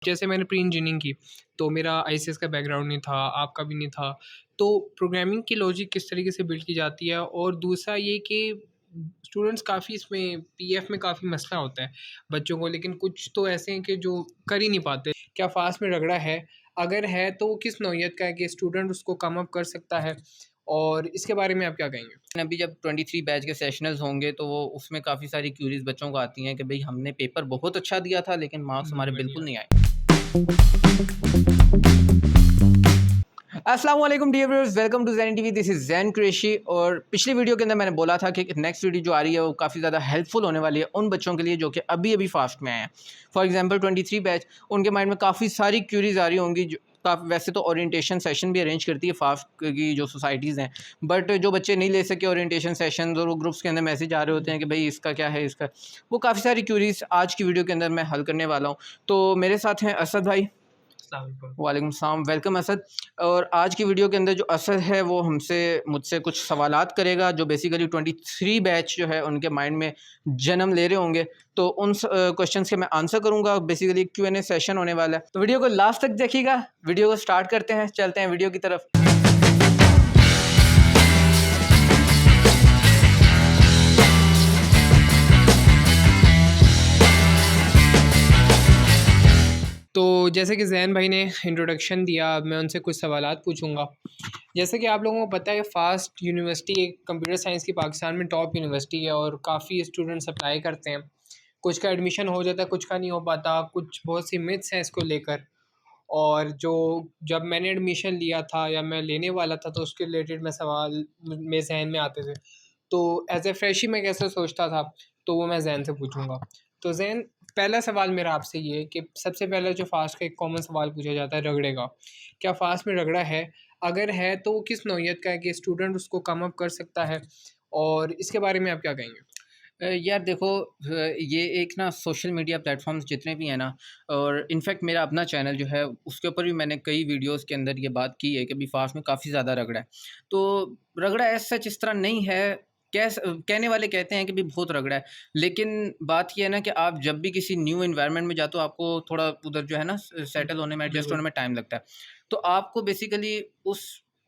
जैसे मैंने pre engineering की, तो मेरा आईसीएस का बैकग्राउंड नहीं था, आपका भी नहीं था। तो प्रोग्रामिंग की लॉजिक किस तरीके से बिल्ड की जाती है, और दूसरा ये कि स्टूडेंट्स काफ़ी इसमें पीएफ में काफ़ी मसला होता है बच्चों को, लेकिन कुछ तो ऐसे हैं कि जो कर ही नहीं पाते। क्या फ़ास्ट में रगड़ा है? अगर है तो वो किस नौइयत का है कि स्टूडेंट उसको कम अप कर सकता है, और इसके बारे में आप क्या कहेंगे? अभी जब 23 बैच के सेशनल्स होंगे तो वो उसमें काफ़ी सारी क्यूरीज बच्चों को आती हैं कि भाई हमने पेपर बहुत अच्छा दिया था लेकिन मार्क्स हमारे बिल्कुल नहीं आए। अस्सलाम वालेकुम dear viewers, welcome to Zain TV. This is Zain Qureshi. और पिछली वीडियो के अंदर मैंने बोला था कि नेक्स्ट वीडियो जो आ रही है वो काफ़ी ज़्यादा हेल्पफुल होने वाली है उन बच्चों के लिए जो कि अभी अभी फास्ट में आए हैं। फॉर एग्जांपल 23 बैच, उनके माइंड में काफ़ी सारी क्यूरीज आ रही होंगी। वैसे तो ओरिएंटेशन सेशन भी अरेंज करती है फास्ट की जो सोसाइटीज़ हैं, बट जो बच्चे नहीं ले सके ओरिएंटेशन सेशन और ग्रुप्स के अंदर मैसेज आ रहे होते हैं कि भाई इसका क्या है, इसका वो काफ़ी सारी क्यूरीज आज की वीडियो के अंदर मैं हल करने वाला हूँ। तो मेरे साथ हैं असद भाई। वालेकुम सलाम, वेलकम असद। और आज की वीडियो के अंदर जो असद है वो मुझसे कुछ सवालात करेगा जो बेसिकली 23 बैच जो है उनके माइंड में जन्म ले रहे होंगे। तो उन क्वेश्चंस के मैं आंसर करूंगा। बेसिकली Q&A सेशन होने वाला है, तो वीडियो को लास्ट तक देखिएगा। वीडियो को स्टार्ट करते हैं, चलते हैं वीडियो की तरफ। तो जैसे कि ज़ैन भाई ने इंट्रोडक्शन दिया, अब मैं उनसे कुछ सवालात पूछूंगा। जैसे कि आप लोगों को पता है, फ़ास्ट यूनिवर्सिटी एक कंप्यूटर साइंस की पाकिस्तान में टॉप यूनिवर्सिटी है, और काफ़ी स्टूडेंट्स अप्लाई करते हैं। कुछ का एडमिशन हो जाता है, कुछ का नहीं हो पाता। कुछ बहुत सी मिथ्स हैं इसको लेकर। और जो जब मैंने एडमिशन लिया था या मैं लेने वाला था, तो उसके रिलेटेड मैं सवाल मेरे जहन में आते थे। तो एज़ ए फ्रेशी मैं कैसे सोचता था, तो वो मैं जैन से पूछूंगा। तो जैन, पहला सवाल मेरा आपसे ये है कि सबसे पहले जो फ़ास्ट का एक कॉमन सवाल पूछा जाता है, रगड़े का। क्या फ़ास्ट में रगड़ा है? अगर है तो वो किस नौइयत का है कि स्टूडेंट उसको कम अप कर सकता है, और इसके बारे में आप क्या कहेंगे? यार देखो, ये एक ना सोशल मीडिया प्लेटफॉर्म्स जितने भी हैं ना, और इनफैक्ट मेरा अपना चैनल जो है उसके ऊपर भी मैंने कई वीडियोस के अंदर ये बात की है कि अभी फास्ट में काफ़ी ज़्यादा रगड़ा है। तो रगड़ा एज सच इस तरह नहीं है। कहने वाले कहते हैं कि भी बहुत रगड़ा है, लेकिन बात ये है ना कि आप जब भी किसी न्यू इन्वायरमेंट में जाते हो आपको थोड़ा उधर जो है ना सेटल होने में, एडजस्ट होने बिल्कुल। में टाइम लगता है। तो आपको बेसिकली उस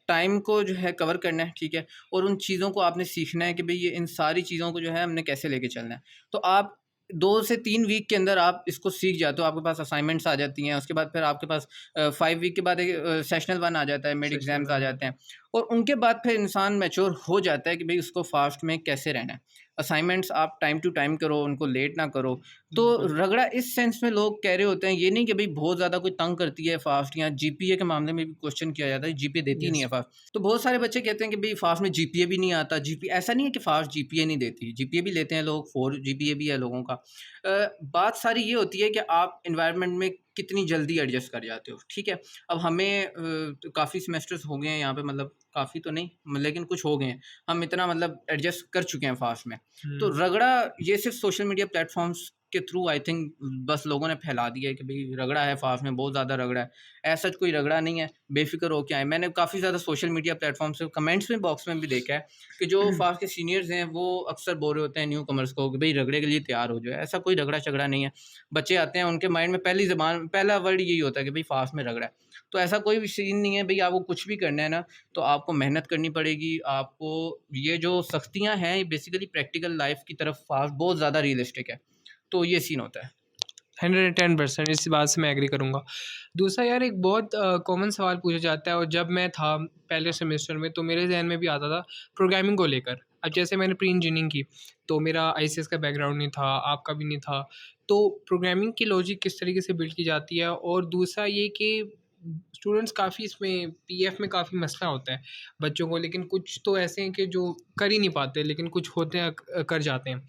टाइम को जो है कवर करना है, ठीक है? और उन चीज़ों को आपने सीखना है कि भई ये इन सारी चीज़ों को जो है हमने कैसे लेके चलना है। तो आप 2 से 3 वीक के अंदर आप इसको सीख जाते हो, आपके पास असाइनमेंट्स आ जाती हैं, उसके बाद फिर आपके पास 5 वीक के बाद एक सेशनल 1 आ जाता है, मिड सेशनल एग्ज़ाम्स आ वन जाते आता है। हैं। और उनके बाद फिर इंसान मैच्योर हो जाता है कि भई उसको फ़ास्ट में कैसे रहना है। असाइनमेंट्स आप टाइम टू टाइम करो, उनको लेट ना करो। तो बिल्कुल। रगड़ा इस सेंस में लोग कह रहे होते हैं, ये नहीं कि भई बहुत ज़्यादा कोई तंग करती है फ़ास्ट, या जीपीए के मामले में भी क्वेश्चन किया जाता है, जीपीए देती ही नहीं यस। है फ़ास्ट। तो बहुत सारे बच्चे कहते हैं कि भई फ़ास्ट में जीपीए भी नहीं आता, जीपीए ऐसा नहीं है कि फ़ास्ट जीपीए नहीं देती, जीपीए भी लेते हैं लोग, 4 जीपीए भी है लोगों का। बात सारी ये होती है कि आप एनवायरनमेंट में कितनी जल्दी एडजस्ट कर जाते हो, ठीक है? अब हमें काफ़ी सेमेस्टर्स हो गए हैं यहाँ पे, मतलब काफ़ी तो नहीं लेकिन कुछ हो गए हैं। हम इतना मतलब एडजस्ट कर चुके हैं फ़ास्ट में। तो हुँ। रगड़ा ये सिर्फ़ सोशल मीडिया प्लेटफ़ॉर्म्स के थ्रू आई थिंक बस लोगों ने फैला दिया है कि भई रगड़ा है फ़ास्ट में, बहुत ज़्यादा रगड़ा है। ऐसा कोई रगड़ा नहीं है, बेफ़िक्र होके आएँ। मैंने काफ़ी ज़्यादा सोशल मीडिया प्लेटफ़ॉर्म्स पे कमेंट्स में बॉक्स में भी देखा है कि जो फ़ास्ट के सीनियर्स हैं वो अक्सर बोल रहे होते हैं न्यू कमर्स को कि भई रगड़े के लिए तैयार हो जाओ। ऐसा कोई रगड़ा-शगड़ा नहीं है। बच्चे आते हैं, उनके माइंड में पहला वर्ड यही होता है कि भई फ़ास्ट में रगड़ा है। तो ऐसा कोई भी सीन नहीं है भई, आपको कुछ भी करना है ना, तो आपको मेहनत करनी पड़ेगी। आपको ये जो सख्तियाँ हैं, ये बेसिकली प्रैक्टिकल लाइफ़ की तरफ फ़ास्ट बहुत ज़्यादा रियलिस्टिक है। तो ये सीन होता है। 110% इस बात से मैं एग्री करूँगा। दूसरा यार, एक बहुत कॉमन सवाल पूछा जाता है, और जब मैं था पहले सेमेस्टर में, तो मेरे ज़हन में भी आता था प्रोग्रामिंग को लेकर। अब जैसे मैंने प्री इंजीनियरिंग की, तो मेरा आईसीएस का बैकग्राउंड नहीं था, आपका भी नहीं था। तो प्रोग्रामिंग की लॉजिक किस तरीके से बिल्ड की जाती है, और दूसरा ये कि स्टूडेंट्स काफ़ी इसमें पीएफ में काफ़ी मसला होता है बच्चों को, लेकिन कुछ तो ऐसे हैं कि जो कर ही नहीं पाते, लेकिन कुछ होते हैं कर जाते हैं।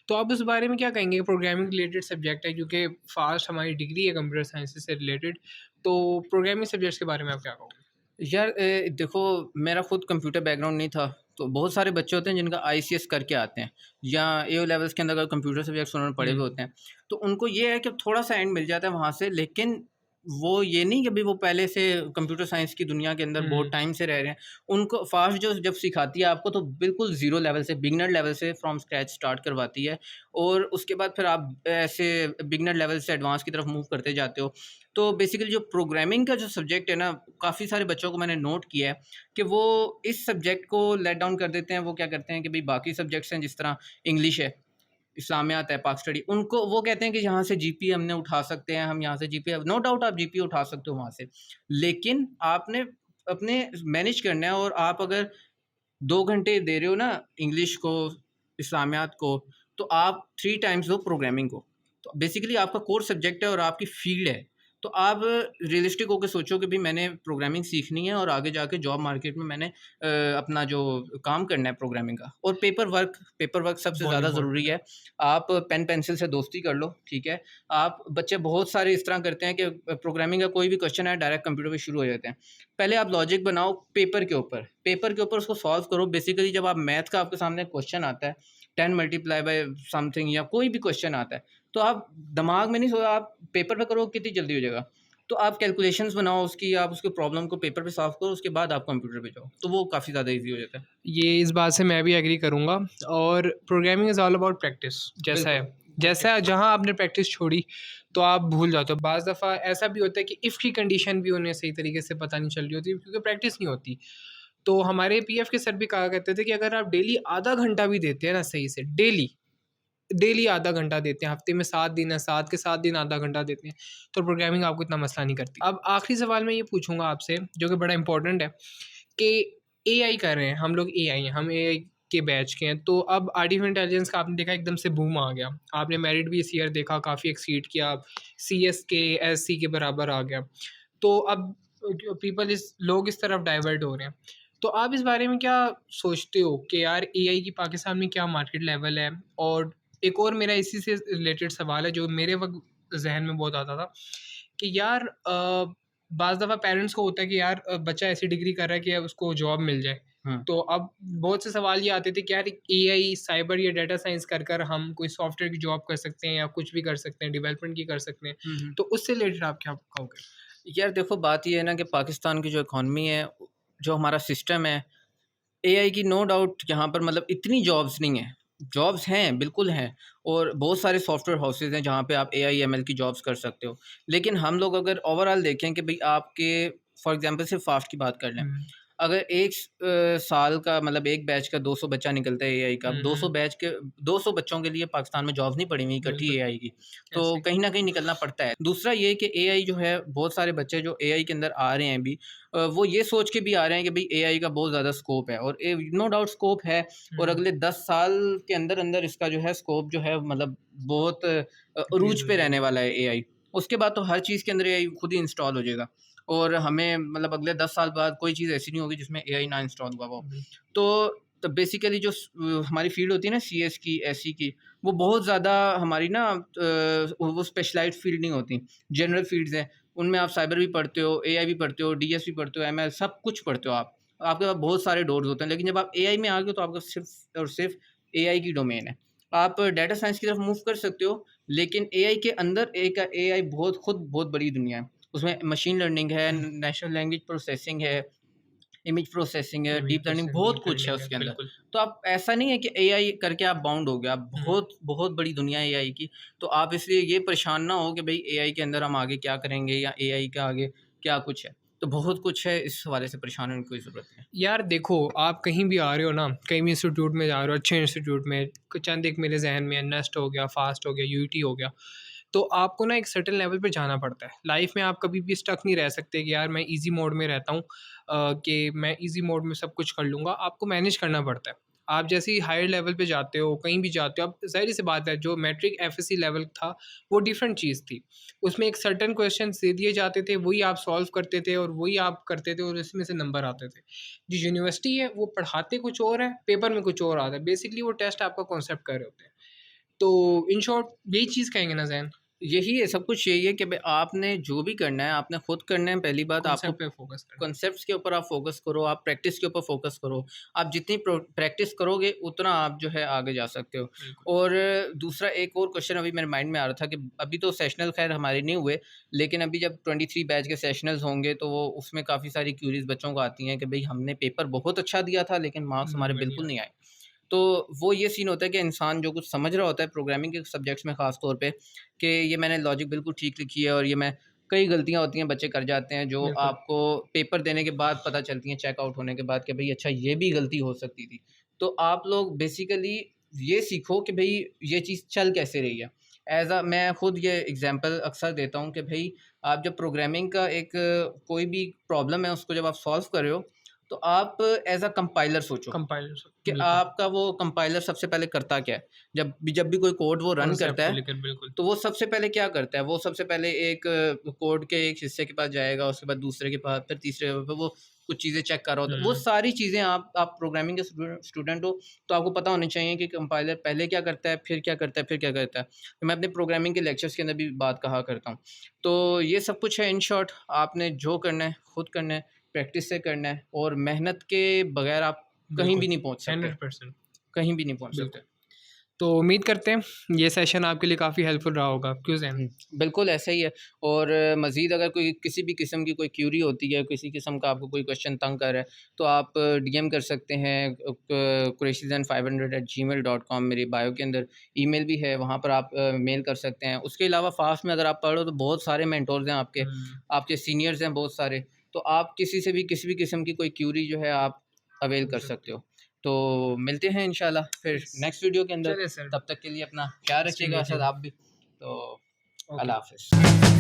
तो आप उस बारे में क्या कहेंगे? प्रोग्रामिंग रिलेटेड सब्जेक्ट है, क्योंकि फ़ास्ट हमारी डिग्री है कंप्यूटर साइंस से रिलेटेड। तो प्रोग्रामिंग सब्जेक्ट्स के बारे में आप क्या कहोगे? यार देखो, मेरा खुद कंप्यूटर बैकग्राउंड नहीं था, तो बहुत सारे बच्चे होते हैं जिनका आईसीएस करके आते हैं, या एओ लेवल्स के अंदर अगर कंप्यूटर सब्जेक्ट्स उन्होंने पढ़े हुए हुँ। होते हैं, तो उनको ये है कि थोड़ा-सा एंड मिल जाता है वहाँ से, लेकिन वो ये नहीं कि भाई वो पहले से कंप्यूटर साइंस की दुनिया के अंदर बहुत टाइम से रह रहे हैं, उनको फास्ट जो जब सिखाती है आपको तो बिल्कुल ज़ीरो लेवल से, बिगिनर लेवल से फ्रॉम स्क्रैच स्टार्ट करवाती है, और उसके बाद फिर आप ऐसे बिगिनर लेवल से एडवांस की तरफ मूव करते जाते हो। तो बेसिकली जो प्रोग्रामिंग का जो सब्जेक्ट है ना, काफ़ी सारे बच्चों को मैंने नोट किया है कि वो इस सब्जेक्ट को लेट डाउन कर देते हैं। वो क्या करते हैं कि भाई बाकी सब्जेक्ट्स हैं, जिस तरह इंग्लिश है, इस्लामियात है, पाक स्टडी, उनको वो कहते हैं कि यहाँ से जीपीए हमने उठा सकते हैं, हम यहाँ से जीपीए, नो डाउट आप जीपीए उठा सकते हो वहाँ से, लेकिन आपने अपने मैनेज करना है। और आप अगर 2 घंटे दे रहे हो ना इंग्लिश को, इस्लामियात को, तो आप 3 टाइम्स दो प्रोग्रामिंग को। तो बेसिकली आपका कोर सब्जेक्ट है और आपकी फ़ील्ड है। तो आप रियलिस्टिक होके सोचो कि भई मैंने प्रोग्रामिंग सीखनी है और आगे जाके जॉब मार्केट में मैंने अपना जो काम करना है प्रोग्रामिंग का। और पेपर वर्क सबसे बहुत ज़्यादा ज़रूरी इम्पोर्टेंट है। है। आप पेन पेंसिल से दोस्ती कर लो, ठीक है? आप बच्चे बहुत सारे इस तरह करते हैं कि प्रोग्रामिंग का कोई भी क्वेश्चन है डायरेक्ट कंप्यूटर पे शुरू हो जाते हैं। पहले आप लॉजिक बनाओ पेपर के ऊपर उसको सॉल्व करो। बेसिकली जब आप मैथ का आपके सामने क्वेश्चन आता है, 10 मल्टीप्लाई बाय समथिंग या कोई भी क्वेश्चन आता है, तो आप दिमाग में नहीं सोचो, आप पेपर पे करो, कितनी जल्दी हो जाएगा। तो आप कैलकुलेशंस बनाओ उसकी, आप उसके प्रॉब्लम को पेपर पे सॉल्व करो, उसके बाद आप कंप्यूटर पे जाओ, तो वो काफ़ी ज़्यादा ईज़ी हो जाता है। ये इस बात से मैं भी एग्री करूँगा। और programming is all about practice. जैसा बिल्कुल, है, जैसा जहाँ आपने प्रैक्टिस छोड़ी तो आप भूल जाते हो। बाज़ दफ़ा ऐसा भी होता है कि इफ़ की कंडीशन भी उन्हें सही तरीके से पता नहीं चल रही होती क्योंकि प्रैक्टिस नहीं होती। तो हमारे पीएफ के सर भी कहा करते थे कि अगर आप डेली आधा घंटा भी देते हैं ना सही से, डेली डेली आधा घंटा देते हैं, हफ्ते में 7 दिन है, 7 के 7 दिन आधा घंटा देते हैं, तो प्रोग्रामिंग आपको इतना मसला नहीं करती। अब आखिरी सवाल मैं ये पूछूँगा आपसे, जो कि बड़ा इम्पोर्टेंट है, कि एआई कर रहे हैं, हम लोग एआई हैं, हम एआई के बैच के हैं, तो अब आर्टिफ़िशियल इंटेलिजेंस का आपने देखा एकदम से बूम आ गया। आपने मेरिट भी इस ईयर देखा, काफ़ी एक्सीड किया, सीएस के, एससी के बराबर आ गया। तो अब लोग इस तरफ डाइवर्ट हो रहे हैं। तो आप इस बारे में क्या सोचते हो कि यार एआई की पाकिस्तान में क्या मार्केट लेवल है? और एक और मेरा इसी से रिलेटेड सवाल है जो मेरे वक़्त ज़हन में बहुत आता था कि यार बाज़ दफ़ा पेरेंट्स को होता है कि यार बच्चा ऐसी डिग्री कर रहा है कि अब उसको जॉब मिल जाए। हुँ। तो अब बहुत से सवाल ये आते थे कि यार एआई, साइबर या डेटा साइंस कर हम कोई सॉफ्टवेयर की जॉब कर सकते हैं या कुछ भी कर सकते हैं, डेवलपमेंट की कर सकते हैं। हुँ, हुँ। तो उससे रिलेटेड आप क्या कहोगे? यार देखो, बात ये है ना कि पाकिस्तान की जो इकॉनमी है, जो हमारा सिस्टम है, एआई की नो डाउट यहाँ पर मतलब इतनी जॉब्स नहीं है। जॉब्स हैं, बिल्कुल हैं, और बहुत सारे सॉफ्टवेयर हाउसेज़ हैं जहाँ पे आप एआई, एमएल की जॉब्स कर सकते हो। लेकिन हम लोग अगर ओवरऑल देखें कि भई आपके फॉर एग्ज़ाम्पल सिर्फ़ फ़ास्ट की बात कर लें। हुँ। अगर एक साल का मतलब एक बैच का 200 बच्चा निकलता है एआई का, हुँ, 200 हुँ। बैच के 200 बच्चों के लिए पाकिस्तान में जॉब्स नहीं पड़ी हुई इकट्ठी बिल्कुल, एआई की। तो ऐसे ही। कहीं न कहीं निकलना पड़ता है। दूसरा ये कि एआई जो है, बहुत सारे बच्चे जो एआई के अंदर आ रहे हैं अभी, वो ये सोच के भी आ रहे हैं कि भई एआई का बहुत ज़्यादा स्कोप है, और नो डाउट स्कोप है। और हुँ, अगले 10 साल के अंदर-अंदर इसका जो है स्कोप जो है मतलब बहुत इंक्रीज़ अरूज हो पे रहने जाएगा। वाला है एआई। उसके बाद तो हर चीज़ के अंदर एआई खुद ही इंस्टॉल हो जाएगा, और हमें मतलब अगले 10 साल बाद कोई चीज़ ऐसी नहीं होगी जिसमें एआई ना इंस्टॉल हुआ हो। बिल तो बेसिकली जो हमारी फ़ील्ड होती है ना, सीएस की, एसई की, वो बहुत ज़्यादा हमारी ना वो स्पेशलाइज़्ड फ़ील्ड नहीं होती, जनरल फ़ील्ड्स हैं। उनमें आप साइबर भी पढ़ते हो, एआई भी पढ़ते हो, डीएस भी पढ़ते हो, एमएल सब कुछ पढ़ते हो आप। आपके पास बहुत सारे डोर्स होते हैं, लेकिन जब आप एआई में आ गए हो तो आपका सिर्फ़ और सिर्फ़ एआई की डोमेन है। आप डाटा साइंस की तरफ मूव कर सकते हो, लेकिन एआई के अंदर एक एआई बहुत बड़ी दुनिया है। उसमें मशीन लर्निंग है, हुँ, नेचुरल लैंग्वेज प्रोसेसिंग है, इमेज प्रोसेसिंग है, इमेज डीप लर्निंग, प्रोसेसिंग, बहुत डीप कुछ है लर्निंग है, उसके अंदर। बिल्कुल। तो आप ऐसा नहीं है कि एआई करके आप बाउंड हो गए, आप हुँ, बहुत बड़ी दुनिया है एआई की। तो आप इसलिए ये परेशान ना हो कि भई एआई के अंदर हम आगे क्या करेंगे, या एआई के आगे क्या कुछ है। तो बहुत कुछ है, इस हवाले से परेशान होने की कोई ज़रूरत नहीं है। यार देखो, आप कहीं भी आ रहे हो ना, कहीं भी इंस्टीट्यूट में जा रहे हो, अच्छे इंस्टीट्यूट में, चंद एक मेरे ज़हन में है, नेस्ट हो गया, फास्ट हो गया, यूईटी हो गया, तो आपको ना एक सर्टेन लेवल पे जाना पड़ता है। लाइफ़ में आप कभी भी स्टक नहीं रह सकते कि यार मैं ईज़ी मोड में रहता हूँ, कि मैं ईज़ी मोड में सब कुछ कर लूँगा, आपको मैनेज करना पड़ता है। आप जैसे ही हायर लेवल पे जाते हो, कहीं भी जाते हो, अब ज़ाहिर-सी बात है जो मैट्रिक एफएससी लेवल था, वो डिफरेंट चीज़ थी। उसमें एक सर्टेन क्वेश्चन्स दे दिए जाते थे, वही आप सॉल्व करते थे और वही आप करते थे और इसमें से नंबर आते थे। जो यूनिवर्सिटी है, वो पढ़ाते कुछ और है, पेपर में कुछ और आता है। बेसिकली वो टेस्ट आपका कॉन्सेप्ट कर रहे होते हैं। तो इन शॉर्ट यही चीज़ कहेंगे ना ज़ैन? यही है, सब कुछ यही है कि भाई आपने जो भी करना है आपने खुद करना है। पहली बात, आपको कॉन्सेप्ट पे फोकस करना कॉन्सेप्ट्स के ऊपर आप फोकस करो, आप प्रैक्टिस के ऊपर फोकस करो। आप जितनी प्रैक्टिस करोगे उतना आप जो है आगे जा सकते हो। बिल्कुल। और दूसरा एक और क्वेश्चन अभी मेरे माइंड में आ रहा था कि अभी तो सेशनल खैर हमारे नहीं हुए, लेकिन अभी जब 23 बैच के सेशनल्स होंगे तो वो उसमें काफ़ी सारी क्यूरीज बच्चों को आती हैं कि भाई हमने पेपर बहुत अच्छा दिया था लेकिन मार्क्स हमारे नंबर नहीं बिल्कुल नहीं आया। आए। तो वो ये सीन होता है कि इंसान जो कुछ समझ रहा होता है प्रोग्रामिंग के सब्जेक्ट्स में ख़ास तौर पे, कि ये मैंने लॉजिक बिल्कुल ठीक लिखी है और ये मैं, कई गलतियाँ होती हैं बच्चे कर जाते हैं जो बिल्कुल। आपको पेपर देने के बाद पता चलती हैं, चेक आउट होने के बाद, कि भई अच्छा ये भी गलती हो सकती थी। तो आप लोग बेसिकली ये सीखो कि भई ये चीज़ चल कैसे रही है। मैं खुद ये एग्ज़ाम्पल अक्सर देता हूँ कि भई आप जब प्रोग्रामिंग का एक कोई भी प्रॉब्लम है उसको जब आप सॉल्व कर रहे हो, तो आप कंपाइलर सोचो कंपाइलर कि बिल्कुल। आपका वो कंपाइलर सबसे पहले करता क्या है? जब भी कोई कोड वो रन कॉन्सेप्ट करता को है, लेकर बिल्कुल। तो वो सबसे पहले क्या करता है? वो सबसे पहले एक कोड के एक हिस्से के पास जाएगा, उसके बाद दूसरे के पास, फिर तीसरे पे वो कुछ चीज़ें चेक कर रहा होता है। वो हुँ। सारी चीज़ें आप प्रोग्रामिंग के स्टूडेंट हो, तो आपको पता होनी चाहिए कि कंपाइलर पहले क्या करता है, फिर क्या करता है, फिर क्या करता है। तो मैं अपने प्रोग्रामिंग के लेक्चर्स के अंदर भी बात कहा करता हूँ। तो ये सब कुछ है इन शॉर्ट, आपने जो करना है, खुद करना है, प्रैक्टिस से करना है और मेहनत के बगैर आप कहीं बिल्कुल, भी नहीं पहुँच सकते, 100%। कहीं भी नहीं पहुँच सकते। बिल्कुल। तो उम्मीद करते हैं ये सेशन आपके लिए काफ़ी हेल्पफुल रहा होगा। क्यों ज़ैन? बिल्कुल ऐसा ही है। और मज़ीद अगर कोई किसी भी किस्म की कोई क्यूरी होती है, किसी किस्म का आपको कोई क्वेश्चन तंग कर रहा है, तो आप डीएम कर सकते हैं qureshi500@gmail.com, मेरी बायो के अंदर ईमेल भी है, वहाँ पर आप मेल कर सकते हैं। उसके अलावा फ़ास्ट में अगर आप पढ़ो तो बहुत सारे मेंटोर्स हैं आपके, हुँ। आपके सीनियर्स हैं बहुत सारे, तो आप किसी से भी किसी भी किस्म की कोई क्यूरी जो है आप अवेल पूछ कर सकते सकते हैं। हो। तो मिलते हैं इंशाल्लाह फिर यस। नेक्स्ट वीडियो के अंदर। चलिए सर, तब तक के लिए अपना ख्याल नाइस टू रखिएगा मीट सर यू। आप भी। तो ओके। अल्लाह हाफ़िज़।